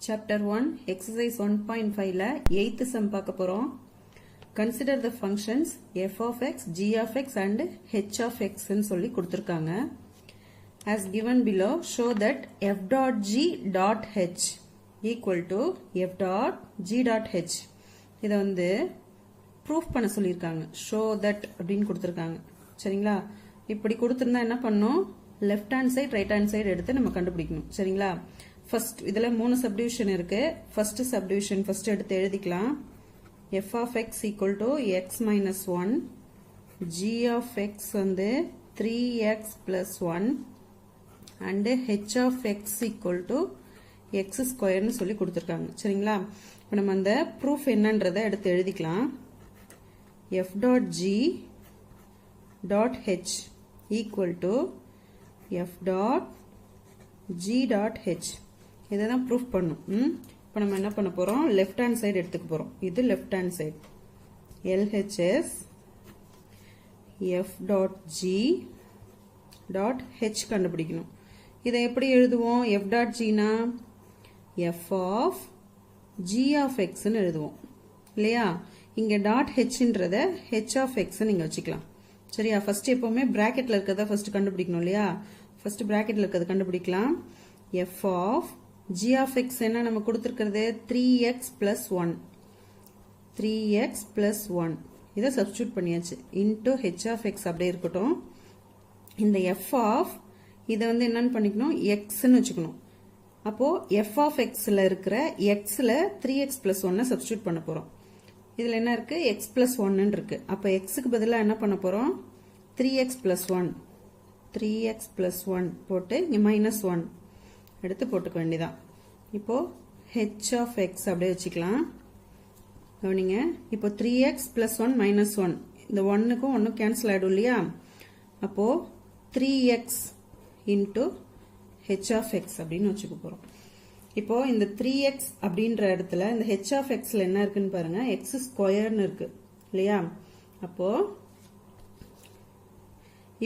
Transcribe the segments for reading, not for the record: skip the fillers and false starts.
Chapter 1 Exercise 1.5 8th sum பார்க்க போறோம். Consider the functions f of x, g of x and h of x ன்னு சொல்லி கொடுத்திருக்காங்க. As given below, show that f dot g dot h equal to f dot g dot h. இதை வந்து proof பண்ண சொல்லியிருக்காங்க. Show that அப்படின்னு கொடுத்திருக்காங்க. சரிங்களா? இப்படி கொடுத்திருந்தா என்ன பண்ணும்? left hand side, right hand side எடுத்து நம்ம கண்டுபிடிக்கணும். சரிங்களா? First, இதுல 3 subdivision இருக்கு. First subdivision first எடுத்து எழுதிக்கலாம். f of x equal to x minus 1, g of x வந்து 3x plus 1 and h of x equal to x square னு சொல்லி கொடுத்திருக்காங்க. சரிங்களா? இப்போ நம்ம அந்த proof என்னன்றதை எடுத்து எழுதிக்கலாம். f dot g dot h equal to f dot g dot h. இதை தான் ப்ரூஃப் பண்ணும். இப்போ நம்ம என்ன பண்ண போறோம்? லெஃப்ட் ஹேண்ட் சைடு எடுத்துக்க போறோம். இது left hand side. LHS f dot g dot h கண்டுபிடிக்கணும். இதை எப்படி எழுதுவோம்? f dot g னா f of g of x ன்னு எழுதுவோம். இல்லையா? இங்க டாட் hன்றத h of x நீங்க வச்சுக்கலாம். சரியா? ஃபர்ஸ்ட் எப்பவுமே பிராக்கெட்ல இருக்கறத ஃபர்ஸ்ட் கண்டுபிடிக்கணும் இல்லையா? ஃபர்ஸ்ட் பிராக்கெட்ல இருக்கறத கண்டுபிடிக்கலாம். f of g of x என்ன நம்ம கொடுத்திருக்கிறது? 3x plus 1. 3x plus 1. இதை சப்ஸ்டிட்யூட் பண்ணியாச்சு. into h of x அப்படியே இருக்கட்டும். இந்த f of இதை வந்து என்னன்னு பண்ணிக்கணும்? x ன்னு வச்சுக்கணும். அப்போ f of xல இருக்கிற xல 3x plus 1 சப்ஸ்டிட்யூட் பண்ண போறோம். இதுல என்ன இருக்கு? x plus 1 இருக்கு. அப்ப xக்கு பதிலா என்ன பண்ண போறோம்? 3x plus 1. 3x plus 1 போட்டு இங்க minus 1 எடுத்து போட்டுக்க வேண்டியதான். இப்போ h of x அப்படியே வச்சுக்கலாம். கவனிங்க. இப்போ 3x plus 1 minus 1. இந்த 1க்கும் 1 கேன்சல் ஆயிடும் இல்லையா? அப்போ 3x into h of x அப்படின்னு வச்சுக்க போறோம். இப்போ இந்த 3x அப்படின்ற இடத்துல இந்த h of xல என்ன இருக்குன்னு பாருங்க. x ஸ்கொயர்னு இருக்கு இல்லையா? அப்போ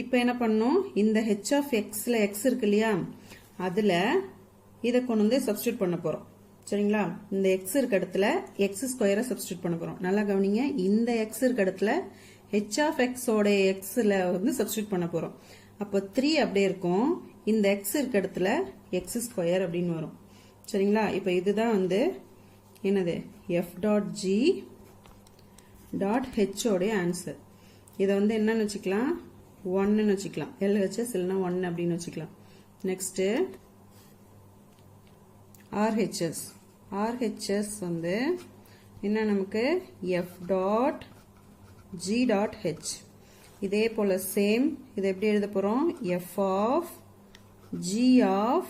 இப்போ என்ன பண்ணும்? இந்த h of xல x இருக்கு இல்லையா? அதுல இதை கொண்டு வந்து சப்ஸ்டிட்யூட் பண்ண போறோம். சரிங்களா? இந்த x இருக்க இடத்துல x ஸ்கொயரை சப்ஸ்டிட்யூட் பண்ண போறோம். நல்லா கவனிங்க. இந்த x இருக்க இடத்துல h of x ஓட xல வந்து சப்ஸ்டிட்யூட் பண்ண போறோம். அப்போ 3 அப்படியே இருக்கும். இந்த x இருக்க இடத்துல x ஸ்கொயர் அப்படின்னு வரும். சரிங்களா? இப்போ இதுதான் வந்து என்னது? f dot g dot h ஓட ஆன்சர். இதை வந்து என்னன்னு வச்சுக்கலாம்? 1 ன்னு வச்சுக்கலாம். LHS இல்லைன்னா 1 அப்படின்னு வச்சுக்கலாம். Next RHS. RHS வந்து என்ன நமக்கு? f dot g dot h. இதே போல சேம் இதை எப்படி எழுத போறோம்? f of g of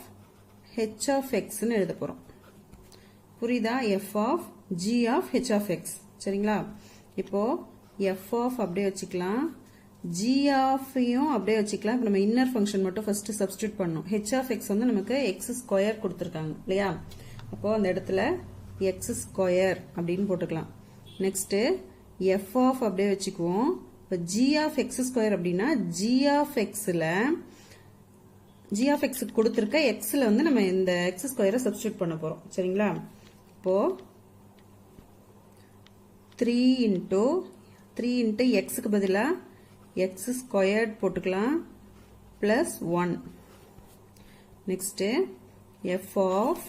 h of x ன்னு எழுத போறோம். புரியுதா? f of g of h of x. சரிங்களா? இப்போ f of அப்படியே வச்சுக்கலாம். g of யும் அப்படியே வச்சுக்கலாம். இப்போ நம்ம இன்னர் ஃபங்க்ஷன் மட்டும் ஃபர்ஸ்ட் சப்ஸ்டிட்யூட் பண்ணணும். h of x வந்து நமக்கு x ஸ்கொயர் கொடுத்திருக்காங்க இல்லையா? அப்போ அந்த இடத்துல x ஸ்கொயர் அப்படின்னு போட்டுக்கலாம். நெக்ஸ்ட் f of அப்படியே வச்சுக்குவோம். இப்போ g of x ஸ்கொயர் அப்படின்னா g of xல g of x கொடுத்திருக்க xல வந்து நம்ம இந்த x ஸ்கொயரை சப்ஸ்டிட்யூட் பண்ண போறோம். சரிங்களா? இப்போ 3 into xக்கு பதிலா x ஸ்கொயர்ட் போட்டுக்கலாம் plus 1. நெக்ஸ்ட் f of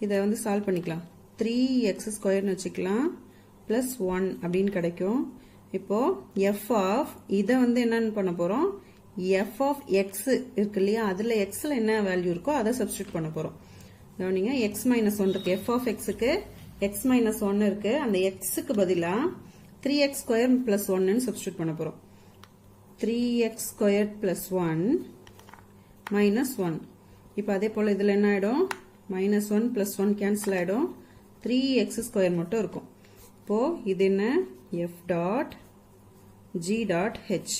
இதை வந்து சால்வ் பண்ணிக்கலாம். 3x ஸ்கொயர்னு வச்சுக்கலாம் plus 1 அப்படின்னு கிடைக்கும். இப்போ f of இதை வந்து என்னன்னு பண்ண போறோம்? f of x இருக்கு இல்லையா? அதுல xல என்ன வேல்யூ இருக்கோ அதை சப்ஸ்டிட்யூட் பண்ண போறோம். கவனிங்க. x minus 1 இருக்கு. f of xக்கு x minus 1 இருக்கு. அந்த xக்கு பதிலா 3x ஸ்கொயர் plus 1 ன்னு சப்ஸ்டிட்யூட் பண்ண போறோம். 3x squared plus 1 minus 1. இப்போ அதே போல இதுல என்ன ஆயிடும்? minus 1 plus 1 cancel ஆயிடும். 3x square மட்டும் இருக்கும். இப்போ இது என்ன? f dot g dot h.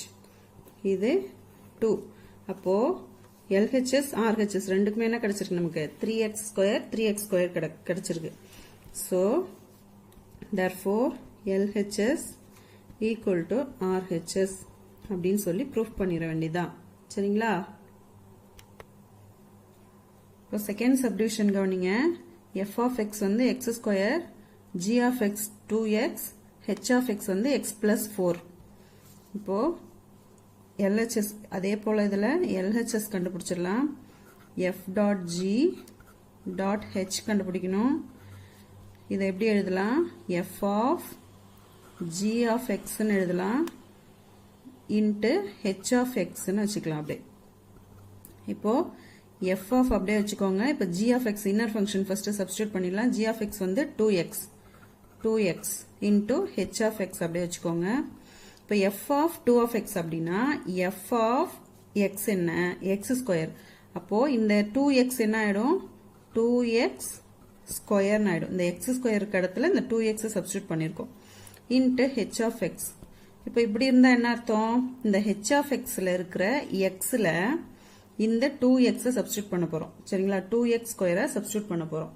இது 2. அப்போ LHS RHS ரெண்டுக்குமே என்ன கிடைச்சிருக்கு நமக்கு? 3x square கிடைச்சிருக்கு. So therefore LHS equal to RHS அப்படின்னு சொல்லி ப்ரூஃப் பண்ணிட வேண்டியதான். சரிங்களா? இப்போ செகண்ட் சப்டிவிஷன் கவனிங்க. f of x வந்து x square, g of x 2x, h of x வந்து x plus 4. இப்போ LHS அதே போல இதில் LHS கண்டுபிடிச்சிடலாம். f dot g dot h கண்டுபிடிக்கணும். இதை எப்படி எழுதலாம்? f of g of x ன்னு எழுதலாம் into h of x ன்னு வச்சுக்கலாம். அப்படியே இப்போ f of அப்படியே வச்சுக்கோங்க. இப்போ g of x inner function first substitute பண்ணிடலாம். g of x வந்து 2x into h of x அப்படியே வச்சுக்கோங்க. இப்போ f of 2 of x அப்படின்னா f of x என்ன? x square. அப்போ இந்த 2x என்ன ஆயிடும்? 2x ஸ்கொயர் ஆயிடும். இந்த x ஸ்கொயருக்கு இடத்துல இந்த 2x சப்ஸ்டிட்யூட் பண்ணியிருக்கோம். into h of x. இப்போ இப்படி இருந்தா என்ன அர்த்தம்? இந்த h of xல இருக்கிற xல இந்த 2x சப்ஸ்டிட்யூட் பண்ண போறோம். சரிங்களா? 2x ஸ்கொயரை சப்ஸ்டிட்யூட் பண்ண போறோம்.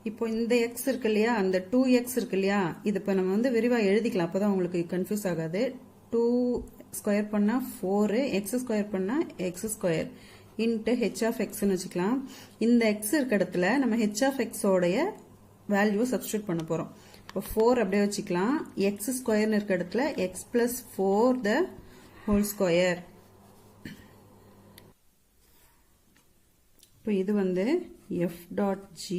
இப்போ இந்த x இருக்கு இல்லையா, அந்த 2x இருக்கு இல்லையா, இது இப்போ நம்ம வந்து விரிவா எழுதிக்கலாம். அப்பதான் உங்களுக்கு கன்ஃபியூஸ் ஆகாது. 2 ஸ்கொயர் பண்ணா 4, x ஸ்கொயர் பண்ணா x square into h of x ன்னு வச்சுக்கலாம். இந்த x இருக்க இடத்துல நம்ம h of x ஓடைய வேல்யூ சப்ஸ்டிட்யூட் பண்ண போறோம். இப்போ 4 அப்படியே வச்சுக்கலாம். x ஸ்கொயர்னு இருக்க இடத்துல x plus 4 the whole square. இப்போ இது வந்து f dot g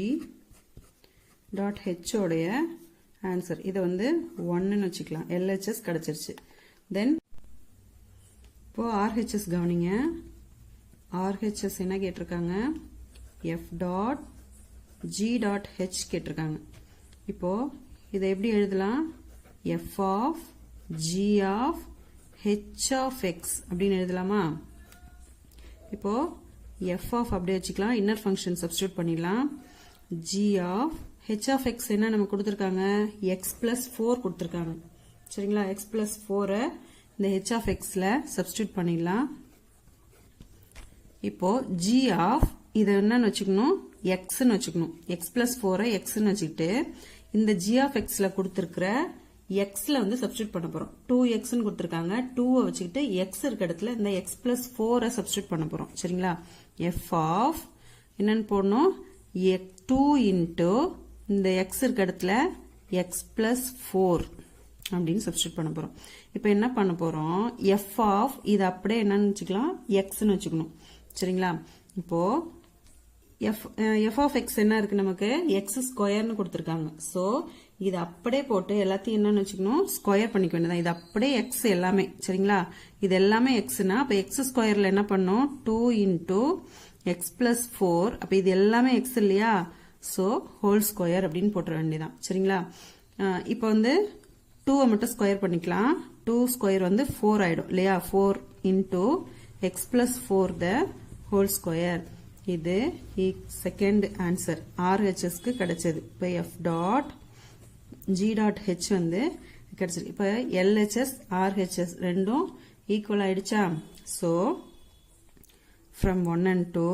dot h ஓடைய ஆன்சர். இது வந்து 1ன்னு வச்சுக்கலாம். LHS கிடைச்சிருச்சு. தென் இப்போ RHS கவனிங்க. RHS என்ன கேட்டிருக்காங்க? f dot g dot h கேட்டிருக்காங்க. இப்போ இதை எப்படி எழுதலாம்? f of g of h of x அப்படின்னு எழுதலாமா? இப்போ f of அப்படியே வச்சுக்கலாம். இன்னர் ஃபங்க்ஷன் சப்ஸ்டிட்யூட் பண்ணிடலாம். g of h of x என்ன நம்ம கொடுத்துருக்காங்க? x plus 4 கொடுத்துருக்காங்க. சரிங்களா? x plus 4 இந்த h of xல சப்ஸ்டிட்யூட் பண்ணிடலாம். இப்போ g of இது என்னன்னு வச்சுக்கணும்? xன்னு வச்சுக்கணும். x plus 4 xன்னு வச்சுக்கிட்டு இந்த g of xல கொடுத்துருக்கிற xல வந்து சப்ஸ்டிட்யூட் பண்ண போறோம். 2xன்னு கொடுத்துருக்காங்க. 2 வச்சுக்கிட்டு x இருக்க இடத்துல இந்த x plus 4 சப்ஸ்டிட்யூட் பண்ண போறோம். சரிங்களா? f of என்னன்னு போடணும்? 2 into இந்த x இருக்க இடத்துல x plus 4 அப்படின்னு சப்ஸ்டிட்யூட் பண்ண போறோம். இப்போ என்ன பண்ண போறோம்? f of இது அப்படியே என்னன்னு வச்சுக்கலாம்? xன்னு வச்சுக்கணும். சரிங்களா? இப்போ f of x என்ன இருக்கு நமக்கு? x ஸ்கொயர்னு கொடுத்துருக்காங்க. ஸோ இது அப்படியே போட்டு எல்லாத்தையும் என்னன்னு வச்சுக்கணும்? ஸ்கொயர் பண்ணிக்க வேண்டியதான். இது அப்படியே x எல்லாமே. சரிங்களா? இது எல்லாமே xனா அப்போ x ஸ்கொயர்ல என்ன பண்ணோம்? 2 into x plus 4. அப்போ இது எல்லாமே x இல்லையா? ஸோ ஹோல் ஸ்கொயர் அப்படின்னு போட்டுற வேண்டியதான். சரிங்களா? இப்போ வந்து 2 மட்டும் ஸ்கொயர் பண்ணிக்கலாம். 2 ஸ்கொயர் வந்து 4 ஆயிடும் இல்லையா? 4 into x plus 4 the whole square. இது செகண்ட் ஆன்சர் RHSக்கு கிடைச்சது. இப்போ f dot g dot h வந்து கிடைச்சிருக்கு. இப்போ LHS RHS ரெண்டும் ஈக்குவல் ஆயிடுச்சா? So from 1 and 2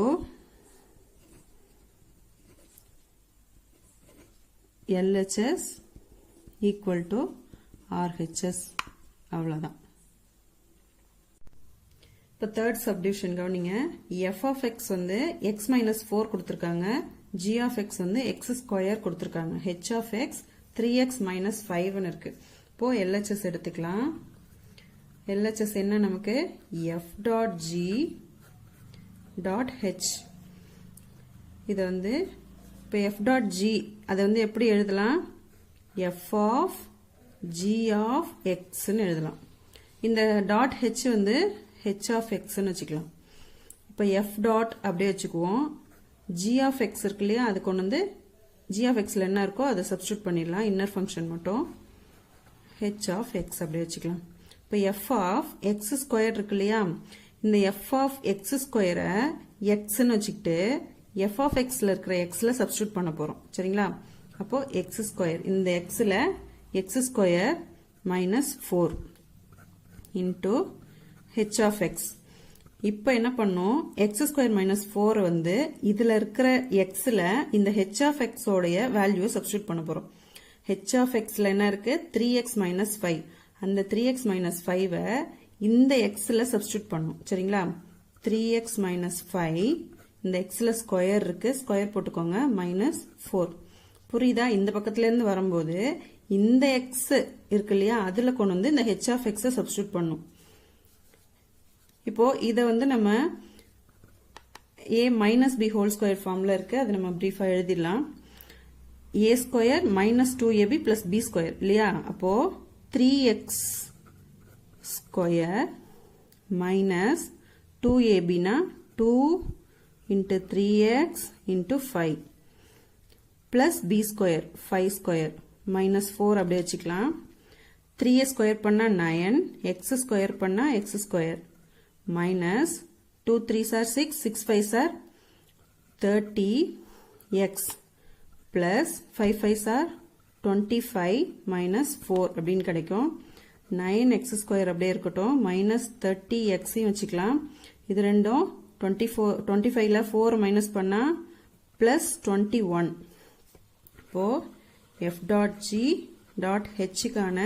LHS equal to RHS. அவ்வளவுதான். இப்போ தேர்ட் சப்டிவிஷன் கவனிங்க. f of x வந்து x minus 4 கொடுத்துருக்காங்க. g of x வந்து x ஸ்கொயர் கொடுத்துருக்காங்க. h of x 3x minus 5ன்னு இருக்கு. இப்போ LHS எடுத்துக்கலாம். LHS என்ன நமக்கு? f dot g dot h. இது வந்து இப்போ f dot g அதை வந்து எப்படி எழுதலாம்? f of g of xன்னு எழுதலாம். இந்த dot h வந்து h of xன்னு வச்சுக்கலாம். இப்போ f dot அப்படியே வச்சுக்குவோம். g of x இருக்கு இல்லையா, அது கொண்டு வந்து g of xல என்ன இருக்கோ அதை சப்ஸ்டிட்யூட் பண்ணிடலாம். இன்னர் ஃபங்க்ஷன் மட்டும் h of x அப்படியே வச்சுக்கலாம். இப்போ f of x ஸ்கொயர் இருக்கு இல்லையா, இந்த f of x ஸ்கொயரை xன்னு வச்சுக்கிட்டு f of xல இருக்கிற xல சப்ஸ்டிட்யூட் பண்ண போறோம். சரிங்களா? அப்போ x ஸ்கொயர், இந்த xல x square minus 4 into h of x. இப்போ என்ன பண்ணோம்? x ஸ்கொயர் மைனஸ் 4 வந்து இதுல இருக்கிற xல இந்த h of x உடைய வேல்யூ சப்ஸ்டிட்யூட் பண்ண போறோம். h of xல என்ன இருக்கு? 3x minus 5. அந்த 3x மைனஸ் 5 இந்த xல சப்ஸ்டிட்யூட் பண்ணும். சரிங்களா? 3x minus 5 இந்த xல ஸ்கொயர் இருக்கு ஸ்கொயர் போட்டுக்கோங்க minus 4 புரியுதா இந்த பக்கத்துல இருந்து வரும்போது இந்த x இருக்கு இல்லையா அதுல கொண்டு வந்து இந்த h of x சப்ஸ்டிட்யூட் பண்ணும் இப்போ இத வந்து நம்ம a minus b whole square ஃபார்ம்ல இருக்கு அது நம்ம பிரீஃபா எழுதிடலாம் a square minus 2ab plus b square இல்லையா அப்போ 3x square minus 2ab na 2 into 3x into 5 plus b square 5 square minus 4 அப்படியே வச்சுக்கலாம் 3 square பண்ணா 9 x square பண்ணா x square minus 2 3s are 6 6 5s are 30x plus 5 5s are 25 minus 4 அப்படின்னு கிடைக்கும் 9x square அப்படியே இருக்கட்டும் minus 30x வச்சுக்கலாம் இது ரெண்டும் 25ல 4 minus பண்ணா plus 21 இப்போ f dot g dot h கான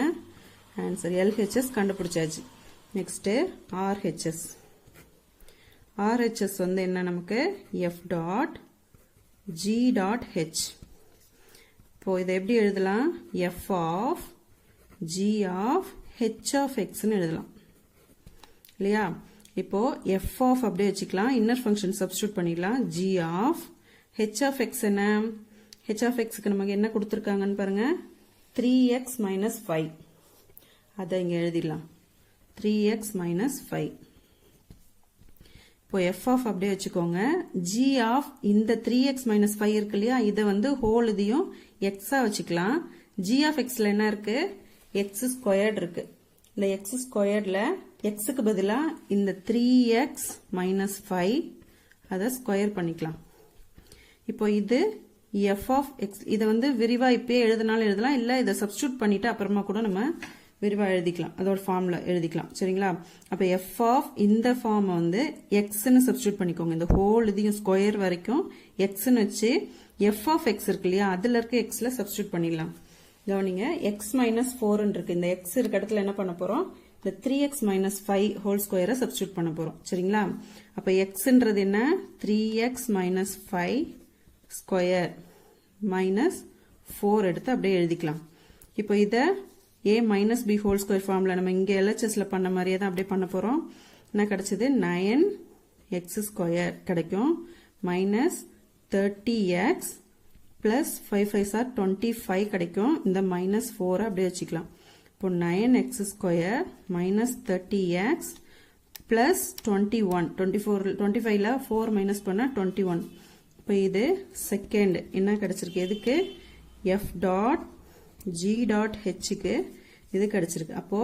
ஆன்சர் LHS கண்டுபிடிச்சாச்சு next RHS RHS வந்து என்ன நமக்கு f dot g dot h இப்போ இதை எப்படி எழுதலாம் f of g of h of x ன்னு எழுதலாம் இல்லையா இப்போ f of அப்படியே வச்சுக்கலாம் இன்னர் ஃபங்க்ஷன் சப்ஸ்டிட்யூட் பண்ணிடலாம் g of h of x என்ன h of x க்கு நமக்கு என்ன கொடுத்திருக்காங்கன்னு பாருங்க 3x minus 5 அதை இங்க எழுதிடலாம் 3x minus 5 இப்போ f of அப்படியே வச்சுக்கோங்க g of இந்த 3x minus 5 இருக்கு இல்லையா இதை வந்து ஹோல் இதையும் x ஆ வச்சுக்கலாம் g of x ல என்ன இருக்கு x ஸ்கொயர்ட் இருக்கு இந்த x ஸ்கொயர்ட்ல x க்கு பதிலா இந்த 3x minus 5 அதை ஸ்கொயர் பண்ணிக்கலாம் இப்போ இது f of x இதை வந்து விரிவா இப்பயே எழுதினாலும் எழுதலாம் இல்ல இதை சப்ஸ்டிட்யூட் பண்ணிட்டு அப்புறமா கூட நம்ம விரிவா எழுதிக்கலாம் அதோட ஃபார்ம்ல எழுதிக்கலாம் சரிங்களா அப்ப f of இந்த ஃபார்ம் வந்து x ன்னு சப்ஸ்டிட்யூட் பண்ணிக்கோங்க இந்த ஹோல் இதையும் ஸ்கொயர் வரைக்கும் x ன்னு வச்சு f of x இருக்கு இல்லையா அதுல இருக்க x ல சப்ஸ்டிட்யூட் பண்ணிடலாம் கவனிங்க x minus 4 இருக்கு இந்த x இருக்க இடத்துல என்ன பண்ண போறோம் இந்த 3x minus 5 whole square substitute பண்ண போறோம் சரிங்களா அப்ப xன்றது என்ன 3x minus 5 ஸ்கொயர் minus 4 எடுத்து அப்படியே எழுதிக்கலாம் இப்போ இத a minus b whole square ஃபார்ம்ல நம்ம இங்க LHSல பண்ண மாதிரியே தான் அப்படியே பண்ண போறோம் என்ன கிடைச்சது 9x ஸ்கொயர் கிடைக்கும் minus 30x plus 5 5s are 25 கிடைக்கும் இந்த minus 4 அப்படியே வச்சுக்கலாம் இப்போ 9x square minus 30x plus 21 25ல 4 minus பண்ணா 21 இப்போ இது செகண்ட் என்ன கிடைச்சிருக்கு எதுக்கு f dot g dot h க்கு இது கிடைச்சிருக்கு அப்போ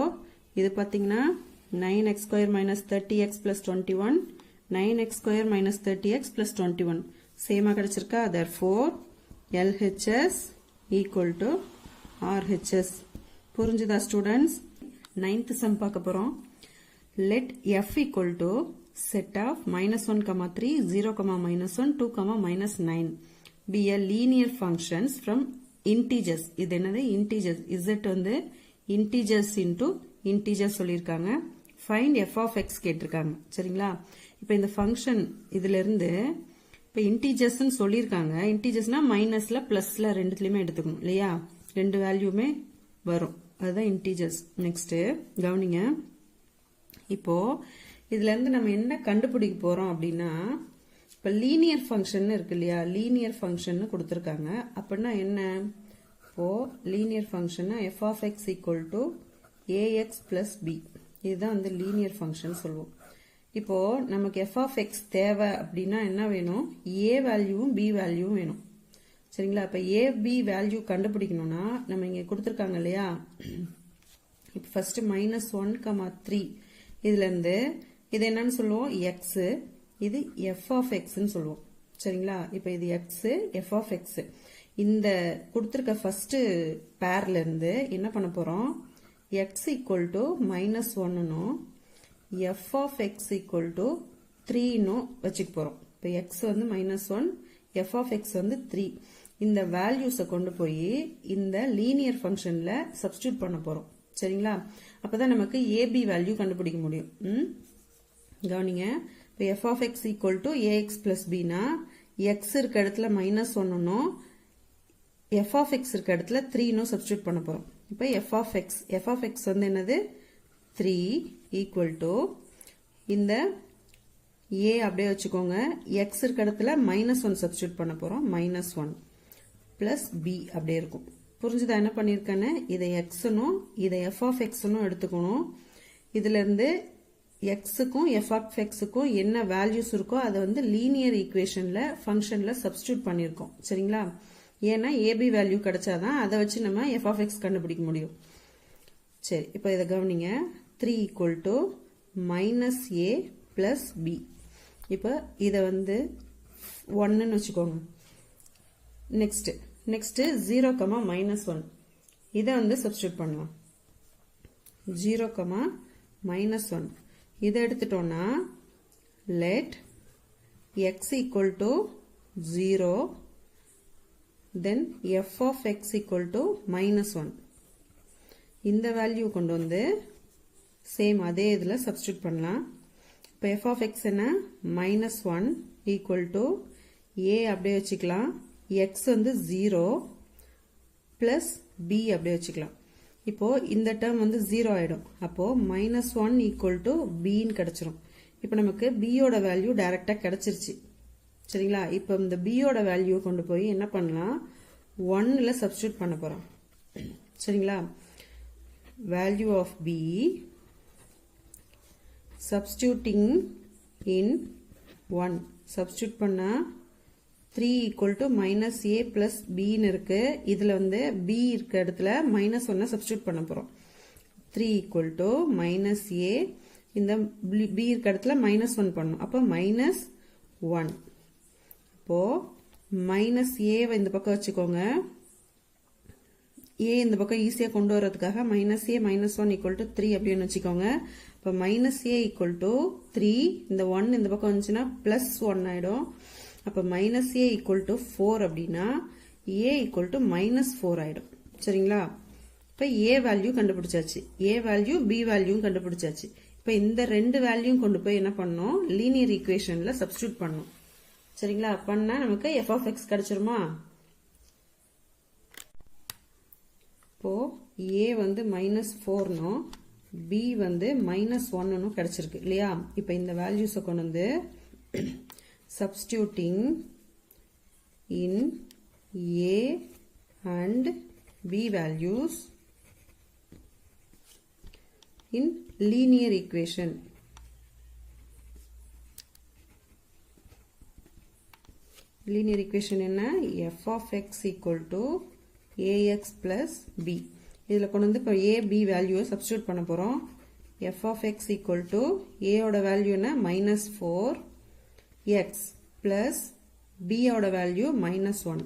இது பாத்தீங்கன்னா 9x square minus 30x plus 21 9x square minus 30x plus 21 சேமா கிடைச்சிருக்கா therefore LHS equal to RHS புரிஞ்சுதா ஸ்டூடெண்ட்ஸ் 9th sum பார்க்க போறோம் let f equal to set of minus 1 3 0 minus 1 2 minus 9 be a linear functions from integers இது என்னது integers z வந்து integers into integers சொல்லிருக்காங்க find f of x கேட்டிருக்காங்க சரிங்களா இப்போ இந்த ஃபங்க்ஷன் இதுல இருந்து இப்போ integers ன்னு சொல்லிருக்காங்க integersனா மைனஸ்ல பிளஸ்ல ரெண்டுத்துலயுமே எடுத்துக்கணும் இல்லையா ரெண்டு வேல்யூமே வரும் அதுதான் integers நெக்ஸ்ட் கவனிங்க இப்போ இதுல இருந்து நம்ம என்ன கண்டுபிடிக்க போறோம் அப்படின்னா இப்ப லீனியர் ஃபங்க்ஷன் இருக்கு இல்லையா லீனியர் ஃபங்க்ஷன் கொடுத்திருக்காங்க அப்படின்னா என்ன இப்போ linear function f of x equal to ax plus b இதுதான் வந்து லீனியர் ஃபங்க்ஷன் சொல்லுவோம் இப்போ நமக்கு f of x தேவை அப்படின்னா என்ன வேணும் a வேல்யூவும் b வேல்யூவும் வேணும் சரிங்களா அப்ப a b வேல்யூ கண்டுபிடிக்கணும்னா நம்ம இங்க கொடுத்திருக்காங்க இல்லையா இப்போ ஃபர்ஸ்ட் -1, 3 இதுல இருந்து இது என்னன்னு சொல்லுவோம் x இது f of x ன்னு சொல்லுவோம் சரிங்களா இப்போ இது x f of x இந்த கொடுத்திருக்க ஃபர்ஸ்ட் பேர்ல இருந்து என்ன பண்ண போறோம் x equal to -1 னும் f of x equal to 3 னும் வச்சுக்க போறோம் இப்போ x வந்து -1 f of x வந்து 3 இந்த வேல்யூஸை கொண்டு போய் இந்த லீனியர் ஃபங்க்ஷன்ல சப்ஸ்டிட்யூட் பண்ண போறோம் சரிங்களா அப்பதான் நமக்கு ab வேல்யூ கண்டுபிடிக்க முடியும் கவனிங்க இப்போ f of x equal to ax plus b னா x இருக்க இடத்துல minus 1 னும் f of x இருக்க இடத்துல 3 னும் substitute பண்ண போறோம். இப்போ f of x வந்து என்னது 3 equal to இந்த a அப்படியே வச்சுக்கோங்க, x இருக்க இடத்துல minus 1 substitute பண்ண போறோம், minus 1 plus b அப்படியே இருக்கும். புரிஞ்சுதா என்ன பண்ணியிருக்கேன்னு? இதை x னும் இதை f of x னும் எடுத்துக்கணும். இதுல இருந்து x க்கும் f of x க்கும் என்ன வேல்யூஸ் இருக்கோ அதை வந்து லீனியர் ஈக்குவேஷன்ல ஃபங்க்ஷன்ல சப்ஸ்டிடியூட் பண்ணியிருக்கோம். சரிங்களா? ஏன்னா ab வேல்யூ கிடைச்சாதான் அதை வச்சு நம்ம f of x கண்டுபிடிக்க முடியும். சரி, இப்போ இதை கவனிங்க. 3 equal to minus a plus b. இப்போ இதை வந்து 1ன்னு வச்சுக்கோங்க. நெக்ஸ்ட் 0, -1 இதை வந்து சப்ஸ்டிடியூட் பண்ணலாம். 0, -1 இதை எடுத்துட்டோம்னா let x equal to 0 then f of x equal to -1. இந்த வேல்யூ கொண்டு வந்து சேம் அதே இதில் சப்ஸ்டிடியூட் பண்ணலாம். இப்போ f of x என்ன? -1 equal to a அப்படியே வச்சுக்கலாம், x வந்து 0 plus b அப்படியே வச்சுக்கலாம். இப்போ இந்த டேர்ம் வந்து 0 ஆயிடும். அப்போ -1 equal to b ன்னு கிடைச்சிரும். இப்போ நமக்கு b யோட வேல்யூ டைரக்டா கிடைச்சிருச்சு. சரிங்களா? இப்போ இந்த b யோட வேல்யூ கொண்டு போய் என்ன பண்ணலாம்? 1ல சப்ஸ்டிடியூட் பண்ண போறோம். சரிங்களா? Value of b substituting in 1 substitute பண்ணா 3 equal to minus a plus b ன்னு இருக்கு. இதுல வந்து b இருக்க இடத்துல -1 substitute பண்ண போறோம். 3 equal to minus a இந்த b இருக்க இடத்துல -1 பண்ணணும். அப்போ -1. அப்போ minus a இந்த பக்கம் வச்சுக்கோங்க. a இந்த பக்கம் ஈஸியா கொண்டு வரதுக்காக -a -1 equal to 3 அப்படின்னு வச்சுக்கோங்க. இப்போ -a equal to 3 இந்த 1 இந்த பக்கம் வந்துச்சுன்னா +1 ஆயிடும். அப்போ -a equal to 4 அப்படின்னா a equal to -4 ஆயிடும். சரிங்களா? இப்போ a வேல்யூ கண்டுபிடிச்சாச்சு, a வேல்யூ b வேல்யூ கண்டுபிடிச்சாச்சு. இப்போ இந்த ரெண்டு வேல்யூ கொண்டு போய் என்ன பண்ணணும்? லீனியர் ஈக்குவேஷன்ல சப்ஸ்டிடியூட் பண்ணணும். சரிங்களா? பண்ணா நமக்கு f of x கிடைச்சிருமா? இப்போ a வந்து -4 னும் b வந்து -1 னும் கிடைச்சிருக்கு இல்லையா? இப்போ இந்த வேல்யூஸை கொண்டு வந்து substituting in a and b values in linear equation. Linear equation என்ன? f of x equal to ax plus b. இதில் கொண்டு வந்து இப்போ a b வேல்யூவை சப்ஸ்டிடியூட் பண்ண போகிறோம். f of x equal to a ஓட வேல்யூ என்ன? -4 x plus b ஓட வேல்யூ -1.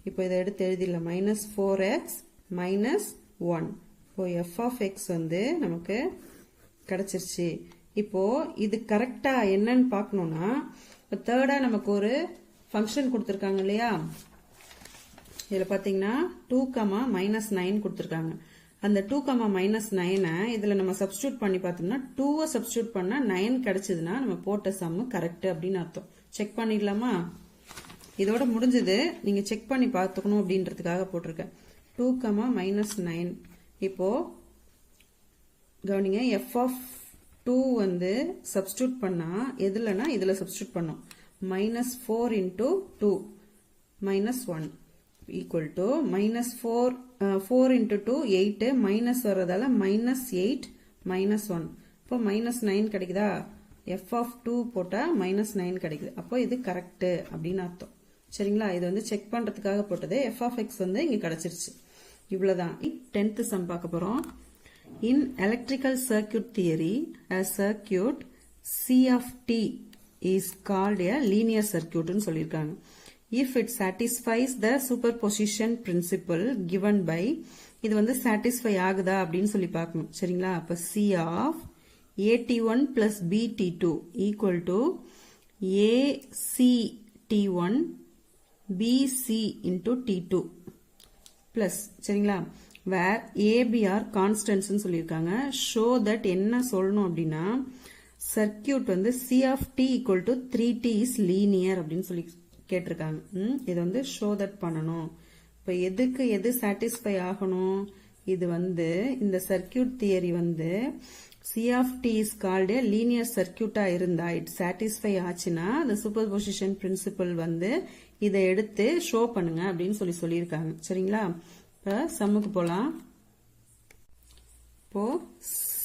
இப்போ இதை எடுத்து எழுதிடலாம். -4x -1. இப்போ f of x வந்து நமக்கு கிடைச்சிருச்சு. இப்போ இது கரெக்டா என்னன்னு பார்க்கணும்னா, இப்போ தேர்டா நமக்கு ஒரு ஃபங்க்ஷன் கொடுத்துருக்காங்க இல்லையா? இதில் பார்த்தீங்கன்னா 2, -9 கொடுத்துருக்காங்க. அந்த 2, -9 இதில் நம்ம சப்ஸ்டிடியூட் பண்ணி பார்த்தோம்னா 2 சப்ஸ்டிடியூட் பண்ணா 9 கிடைச்சதுன்னா நம்ம போட்ட சம் கரெக்ட் அப்படின்னு அர்த்தம். செக் பண்ணிடலாமா? இதோட முடிஞ்சது. நீங்க செக் பண்ணி பார்த்துக்கணும் அப்படின்றதுக்காக போட்டிருக்கேன். 2, -9. இப்போ கவனிங்க, f of 2 வந்து சப்ஸ்டிடியூட் பண்ணா எதுலனா இதுல சப்ஸ்டிடியூட் பண்ணோம். -4 into 2 -1 equal to -4 into 2 8 minus வர்றதால -8 -1. இப்போ -9 கிடைக்குதா? f of 2 போட்டா -9 கிடைக்குது. அப்போ இது கரெக்ட் அப்படின்னு அர்த்தம். சரிங்களா? இது வந்து செக் பண்றதுக்காக போட்டது. f of x வந்து இங்க கிடைச்சிருச்சு. இவ்வளவுதான். 10th சம் பார்க்க போறோம். In electrical circuit theory, a circuit C of t is called a linear circuit ன்னு சொல்லியிருக்காங்க. If it satisfies the superposition principle given by, இது வந்து satisfy ஆகுதா அப்படின்னு சொல்லி பார்க்கணும். சரிங்களா? அப்ப C of AT1 plus BT2 equal to ACT1 BC into T2 plus, சரிங்களா? where AB are constants ன்னு சொல்லியிருக்காங்க. show that என்ன சொல்லணும் அப்படின்னா, சர்க்கியூட் வந்து C of t equal to 3t is linear அப்படின்னு சொல்லி கேட்டிருக்காங்க. இது வந்து ஷோ தட் பண்ணணும். இப்போ எதுக்கு எது சாட்டிஸ்ஃபை ஆகணும்? இது வந்து இந்த சர்க்கியூட் தியரி வந்து C of t is called a linear circuit இருந்தா it satisfy ஆச்சுன்னா the superposition principle வந்து இதை எடுத்து ஷோ பண்ணுங்க அப்படின்னு சொல்லியிருக்காங்க. சரிங்களா? இப்போ சம்முக்கு போலாம். இப்போ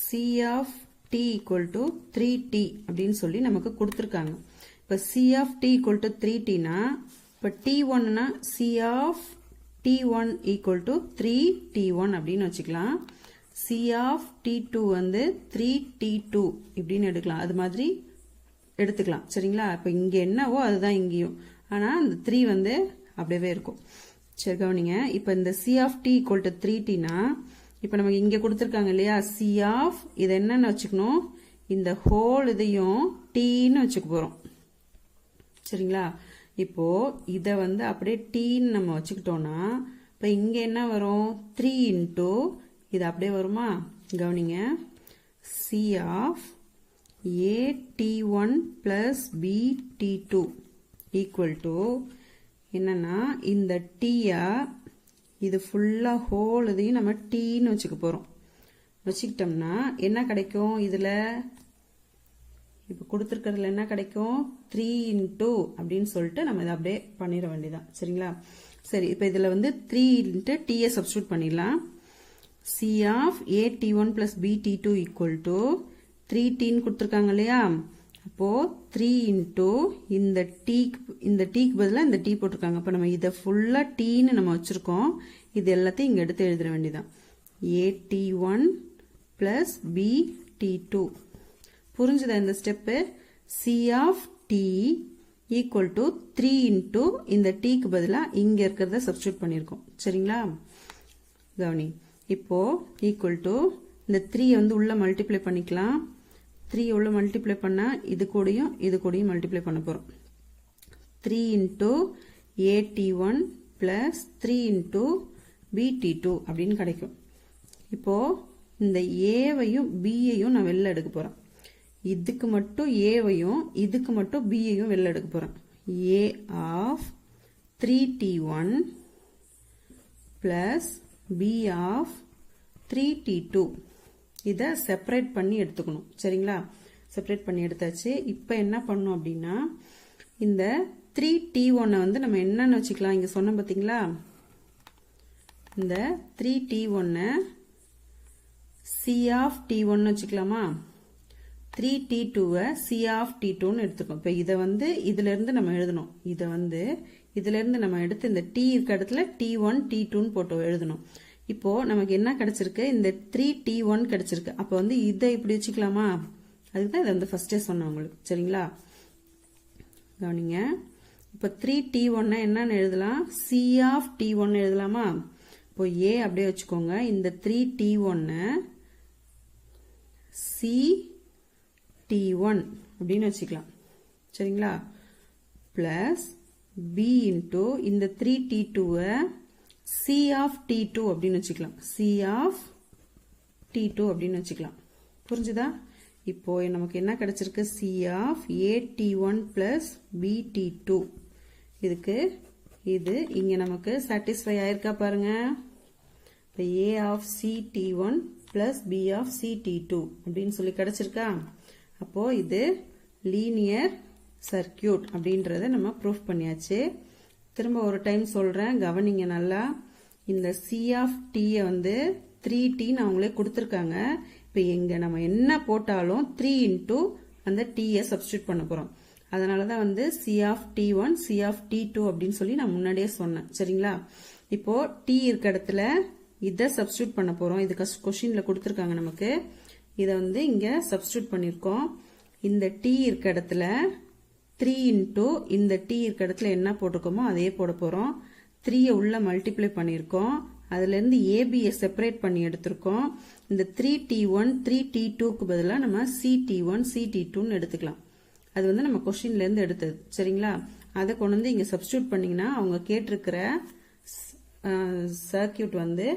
C of t equal to 3t அப்படின்னு சொல்லி நமக்கு கொடுத்திருக்காங்க. இப்போ C of t equal to 3t னா இப்போ t1 னா C of t1 equal to 3t1 அப்படின்னு வச்சுக்கலாம். C of t2 வந்து 3t2 இப்படின்னு எடுக்கலாம். அது மாதிரி எடுத்துக்கலாம். சரிங்களா? இப்போ இங்க என்னவோ அதுதான் இங்கேயும். ஆனா இந்த 3 வந்து அப்படியே இருக்கும். சரி கவனிங்க. இப்போ இந்த C of t equal to 3t னா இப்போ நமக்கு இங்க கொடுத்திருக்காங்க இல்லையா? C of இது என்னன்னு வச்சுக்கணும்? இந்த ஹோல் இதையும் tன்னு வச்சுக்க போறோம். சரிங்களா? இப்போ இத வந்து அப்படியே tன்னு நம்ம வச்சுக்கிட்டோம்னா இப்போ இங்க என்ன வரும்? 3 into இது அப்படியே வருமா? கவனிங்க. C of a t1 plus b t2 equal to என்னன்னா இந்த t-ய இது ஃபுல்லா ஹோல் இதையும் நம்ம tன்னு வச்சுக்க போறோம். வச்சுக்கிட்டோம்னா என்ன கிடைக்கும்? இதுல இப்ப கொடுத்திருக்கிறதுல என்ன கிடைக்கும்? 3 into அப்படின்னு சொல்லிட்டு நம்ம இதை அப்படியே பண்ணிட வேண்டியதான். சரிங்களா? சரி, இப்ப இதுல வந்து 3 into t-ய சப்ஸ்டிட்யூட் பண்ணிடலாம். C of a t1 plus b t2 equal to 3tன்னு கொடுத்திருக்காங்க இல்லையா? அப்போ 3 into இந்த t-க்கு பதிலா இந்த t போட்டிருக்காங்க. அப்ப நம்ம இதை ஃபுல்லா tன்னு நம்ம வச்சிருக்கோம். இது எல்லாத்தையும் இங்க எடுத்து எழுத வேண்டியதான். a t1 plus b t2. புரிஞ்சுதா இந்த step? C of t equal to 3 into இந்த tக்கு பதிலா இங்க இருக்கிறத சப்ஸ்டிட்யூட் பண்ணிருக்கோம். சரிங்களா? கவனி. இப்போ ஈக்குவல் டு இந்த 3 வந்து உள்ள மல்டிப்ளை பண்ணிக்கலாம். 3 உள்ள மல்டிப்ளை பண்ணா இது கூடயும் மல்டிப்ளை பண்ண போறோம். 3 into at1 plus 3 into bt2 அப்படின்னு கிடைக்கும். இப்போ இந்த a-வையும் b-யையும் நான் வெளில எடுக்க போறேன். இதுக்கு மட்டும் a-வையும் இதுக்கு மட்டும் b-யையும் வெளில எடுக்க போறேன். a of 3t1 plus b of 3t2 இத செப்பரேட் பண்ணி எடுத்துக்கணும். சரிங்களா? செப்பரேட் பண்ணி எடுத்தாச்சு. இப்போ என்ன பண்ணணும் அப்படின்னா இந்த 3t1 வந்து நம்ம என்னன்னு வச்சுக்கலாம்? இங்க சொன்ன பாத்தீங்களா? இந்த 3t1 C of t1 வச்சுக்கலாமா? 3t2 C of t2ன்னு எடுத்துக்கோம். இப்போ இதை வந்து இதுல இருந்து நம்ம எழுதணும். இதை வந்து இதுல இருந்து நம்ம எடுத்து இந்த t இருக்க இடத்துல t1 t2ன்னு போட்டு எழுதணும். இப்போ நமக்கு என்ன கிடைச்சிருக்கு? இந்த 3t1 கிடைச்சிருக்கு. அப்போ வந்து இதை இப்படி வச்சுக்கலாமா? அதுக்குதான் இதை வந்து ஃபர்ஸ்டே சொன்னேன் உங்களுக்கு. சரிங்களா? கவனிங்க. இப்போ 3t1 என்னன்னு எழுதலாம்? C of t1 எழுதலாமா? இப்போ a அப்படியே வச்சுக்கோங்க. இந்த 3t1 C t1 அப்படின்னு வச்சுக்கலாம். சரிங்களா? பிளஸ் b into இந்த 3t2 C of t2 அப்படின்னு வச்சுக்கலாம். C of t2 அப்படின்னு வச்சுக்கலாம். புரிஞ்சுதா? இப்போ நமக்கு என்ன கிடைச்சிருக்கு? C of at1 plus bt2. இதுக்கு இது இங்க நமக்கு சாட்டிஸ்ஃபை ஆயிருக்கா பாருங்க. இப்போ a of ct1 plus b of ct2 அப்படின்னு சொல்லி கிடைச்சிருக்கா? அப்போ இது லீனியர் சர்க்கியூட் அப்படின்றத நம்ம ப்ரூஃப் பண்ணியாச்சு. திரும்ப ஒரு டைம் சொல்றேன், கவனிங்க நல்லா. இந்த C of t வந்து 3tன்னு அவங்களே கொடுத்திருக்காங்க. இப்போ எங்க நம்ம என்ன போட்டாலும் 3 into அந்த t-ய சப்ஸ்டிட்யூட் பண்ண போறோம். அதனாலதான் வந்து C of t1 C of t2 அப்படின்னு சொல்லி நான் முன்னாடியே சொன்னேன். சரிங்களா? இப்போ t இருக்க இடத்துல இதை சப்ஸ்டிட்யூட் பண்ண போறோம். இது கொஸ்டின்ல கொடுத்திருக்காங்க நமக்கு. இதை வந்து இங்க சப்ஸ்டிட்யூட் பண்ணிருக்கோம். இந்த t இருக்க இடத்துல 3 into இந்த t இருக்க இடத்துல என்ன போட்டிருக்கோமோ அதையே போட போறோம். 3 உள்ள மல்டிப்ளை பண்ணிருக்கோம். அதுல இருந்து ab-ய செப்பரேட் பண்ணி எடுத்திருக்கோம். இந்த 3t1 3t2க்கு பதிலா நம்ம ct1 ct2ன்னு எடுத்துக்கலாம். அது வந்து நம்ம கொஸ்டின்ல இருந்து எடுத்தது. சரிங்களா? அதை கொண்டு வந்து இங்க சப்ஸ்டிட்யூட் பண்ணீங்கன்னா அவங்க கேட்டிருக்கிற சர்க்கியூட் வந்து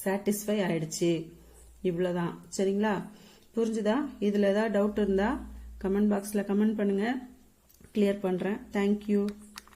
சாட்டிஸ்ஃபை ஆயிடுச்சு. இவ்வளவுதான். சரிங்களா? புரிஞ்சுதா? இதுல ஏதாவது டவுட் இருந்தா கமெண்ட் பாக்ஸில் கமெண்ட் பண்ணுங்கள், கிளியர் பண்ணுறேன். தேங்க்யூ.